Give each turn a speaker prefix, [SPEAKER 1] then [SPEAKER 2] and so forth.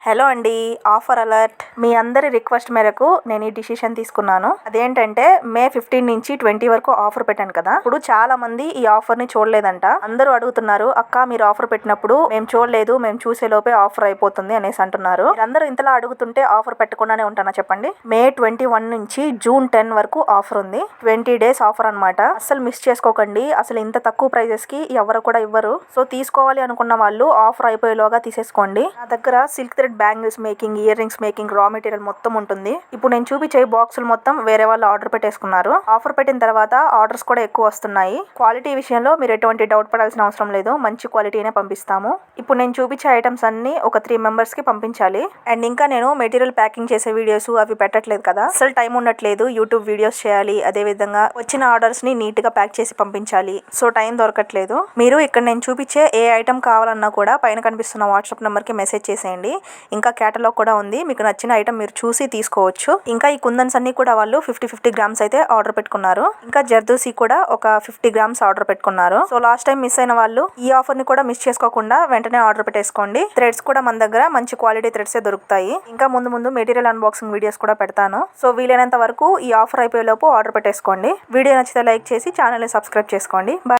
[SPEAKER 1] Hello అండి, offer alert. మీ అందరి request మేరకు నేను ఈ డిసిషన్ తీసుకున్నాను. అదేంటంటే మే 15 నుంచి 20 వరకు ఆఫర్ పెట్టాను కదా. ఇప్పుడు చాలా మంది ఈ ఆఫర్ ని చూడలేదంట. అందరూ అడుగుతున్నారు, అక్క మీరు ఆఫర్ పెట్టినప్పుడు మేము చూడలేదు, మేము చూసే లోపే ఆఫర్ అయిపోతుంది అనేసి అంటున్నారు. అందరూ ఇంతలా అడుగుతుంటే ఆఫర్ పెట్టకుండానే ఉంటానా చెప్పండి. మే 21 నుంచి జూన్ 10 వరకు ఆఫర్ ఉంది. 20 days ఆఫర్ అన్నమాట. అసలు మిస్ చేసుకోకండి. అసలు ఇంత తక్కువ ప్రైజెస్ కి ఎవరు కూడా ఇవ్వరు. సో తీసుకోవాలి అనుకున్న వాళ్ళు ఆఫర్ అయిపోయేలోగా తీసేసుకోండి. నా దగ్గర silk thread bangles making, ear rings making raw material మొత్తం ఉంటుంది. ఇప్పుడు నేను చూపించే బాక్సులు మొత్తం వేరే వాళ్ళు ఆర్డర్ పెట్టేసుకున్నారు. ఆఫర్ పెట్టిన తర్వాత ఆర్డర్స్ కూడా ఎక్కువ వస్తున్నాయి. క్వాలిటీ విషయంలో మీరు ఎటువంటి డౌట్ పడాల్సిన అవసరం లేదు. మంచి క్వాలిటీనే పంపిస్తాము. ఇప్పుడు నేను చూపించే ఐటమ్స్ అన్ని ఒక 3 members కి పంపించాలి. అండ్ ఇంకా నేను మెటీరియల్ ప్యాకింగ్ చేసే వీడియోస్ అవి పెట్టట్లేదు కదా, అసలు టైం ఉండట్లేదు. యూట్యూబ్ వీడియోస్ చేయాలి, అదే విధంగా వచ్చిన ఆర్డర్స్ ని నీట్ గా ప్యాక్ చేసి పంపించాలి. సో టైం దొరకట్లేదు. మీరు ఇక్కడ నేను చూపించే ఏ ఐటమ్ కావాలన్నా కూడా పైన కనిపిస్తున్న వాట్సాప్ నెంబర్ కి మెసేజ్ చేసేయండి. ఇంకా కేటలాగ్ కూడా ఉంది. మీకు నచ్చిన ఐటమ్ మీరు చూసి తీసుకోవచ్చు. ఇంకా ఈ కుందన్స్ అన్ని కూడా వాళ్ళు 50 grams అయితే ఆర్డర్ పెట్టుకున్నారు. ఇంకా జర్దోసి కూడా ఒక 50 grams ఆర్డర్ పెట్టుకున్నారు. సో లాస్ట్ టైం మిస్ అయిన వాళ్ళు ఈ ఆఫర్ ని కూడా మిస్ చేసుకోకుండా వెంటనే ఆర్డర్ పెట్టేసుకోండి. థ్రెడ్స్ కూడా మన దగ్గర మంచి క్వాలిటీ థ్రెడ్స్ దొరుకుతాయి. ఇంకా ముందు మెటీరియల్ అన్బాక్సింగ్ వీడియోస్ కూడా పెడతాను. సో వీలైనంత వరకు ఈ ఆఫర్ అయిపోయేలోపు ఆర్డర్ పెట్టేసుకోండి. వీడియో నచ్చితే లైక్ చేసి ఛానల్ ని సబ్స్క్రైబ్ చేసుకోండి. బాయ్.